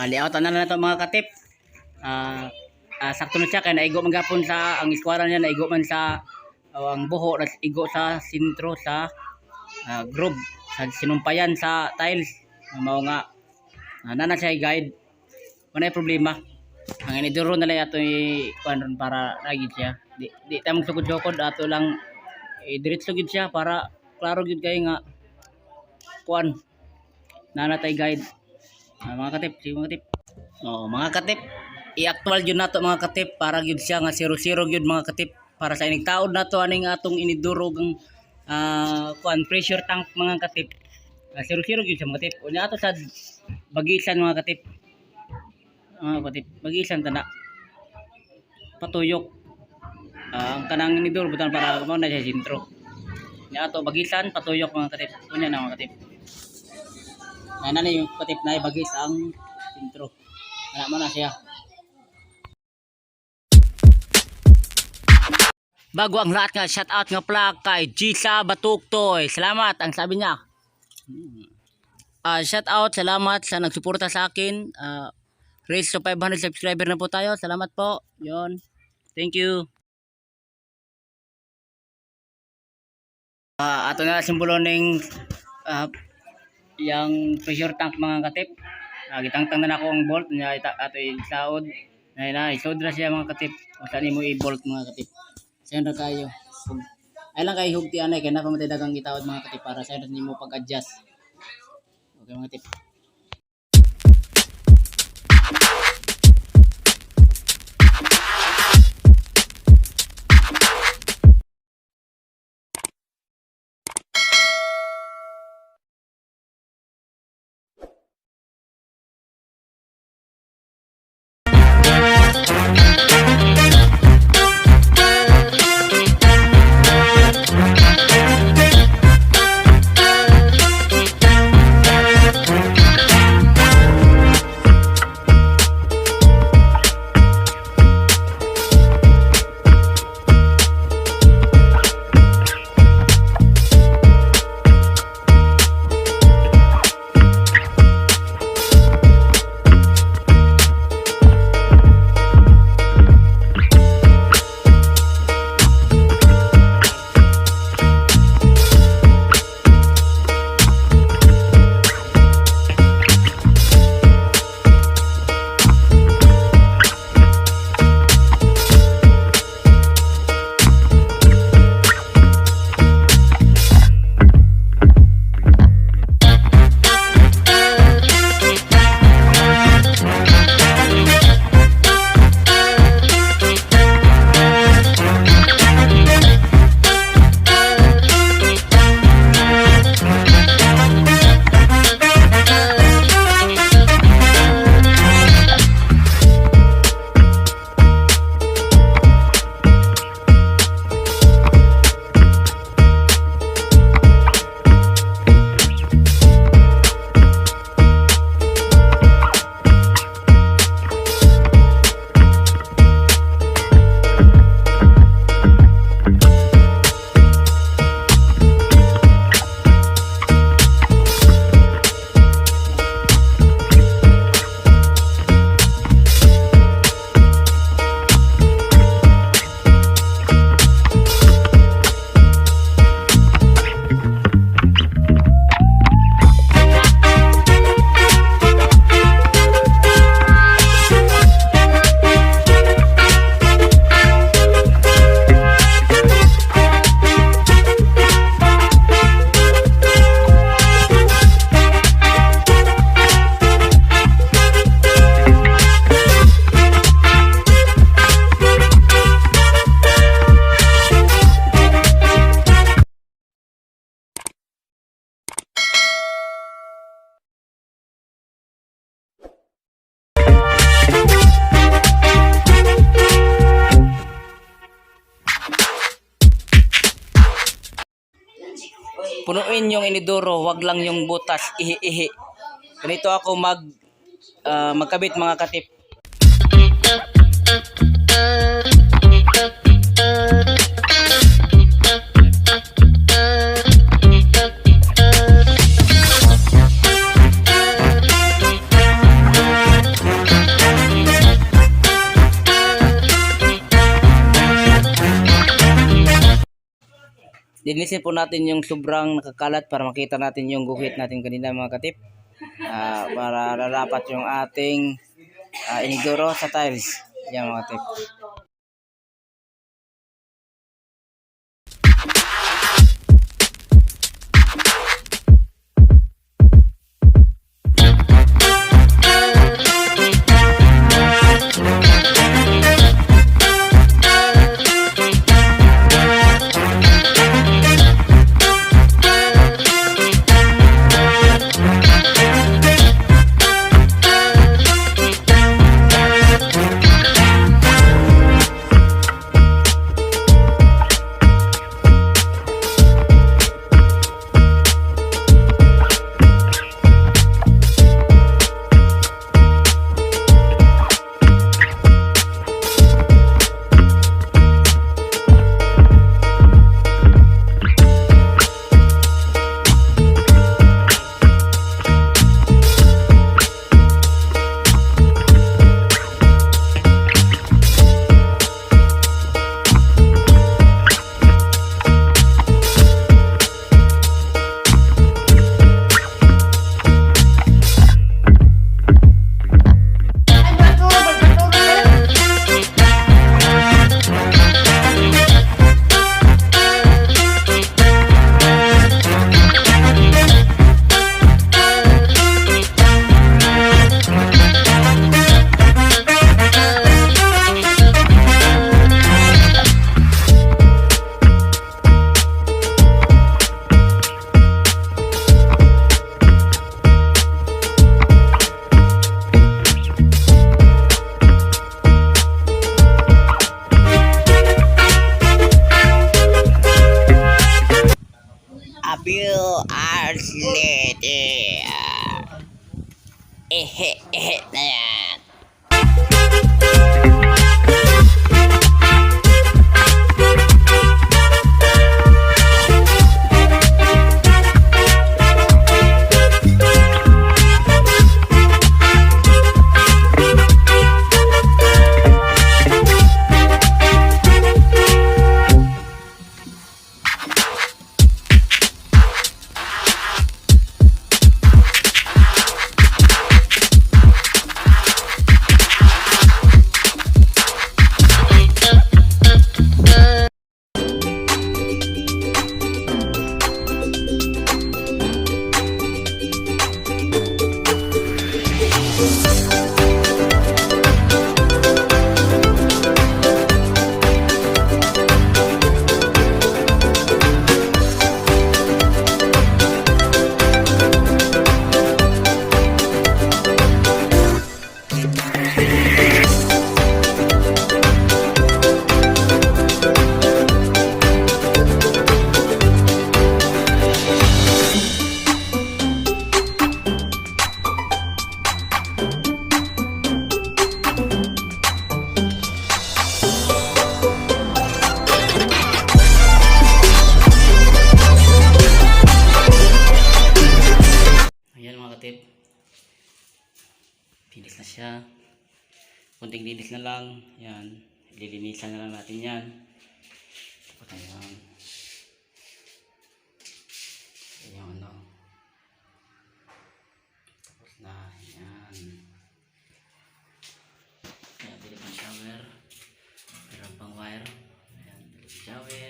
Layoutan na ito mga katip. Sakto na siya kaya naigo man gapon sa ang iskwara niya, naigo man sa ang buho, naigo sa sintro sa groove sa sinumpayan sa tiles. Mao nga nana siya guide. Wala problema. Ang inidoro na lang ato kuan para lagi siya. Di ta magsugod-sugod ato lang diretso gid siya para klaro gid kay nga kuan nana tay guide. Mga katip, sige mga katip. Mga katip, i-actual yun nato mga katip para yun siya nga 0-0 yun mga katip para sa ining taod nato aning atong inidurog ang pressure tank mga katip. 0-0 yun siya mga katip. Unya ato sa bagisan mga katip. Mga katip, bagisan tanda. Patuyok. Ang kanang iniduro butan para mo na siya sintro. Unya ato bagisan patuyok mga katip. Unya na mga katip. Nana yung katip na ibagis ang intro. Wala mo na siya. Bago ang lahat nga, shout out nga pala kay Gisa Batuktoy. Salamat ang sabi niya. Shout out, salamat sa nagsuporta sa akin. Race to 500 subscriber na po tayo. Salamat po. Yun. Thank you. Ato na simbolo ng yang pressure tank mga katip. Gitangtang na ako ang bolt niya ato isaod. Na isod na siya mga katip. O saan mo i-bolt mga katip. Saan na kayo. Ay lang kayo hugti anay kaya na pamatay dagang gitawad mga katip para saan na mo pag-adjust. Okay mga katip. punuin yung inidoro, wag lang yung butas, ihi-ihi. Ganito ako magkabit mga katip. Linisin po natin yung sobrang nakakalat para makita natin yung guhit natin kanina mga katip. Para lalapat yung ating inidoro sa tiles. Yan mga katip. A few hours later. Na yan. Linis na siya. Kunting linis na lang. Yan. Lilinisan na lang natin yan. Tapos na yan. Yan ano. Tapos na. Yan. Kaya bili pang shower. Meron pang wire. Ayan. Bili pang shower.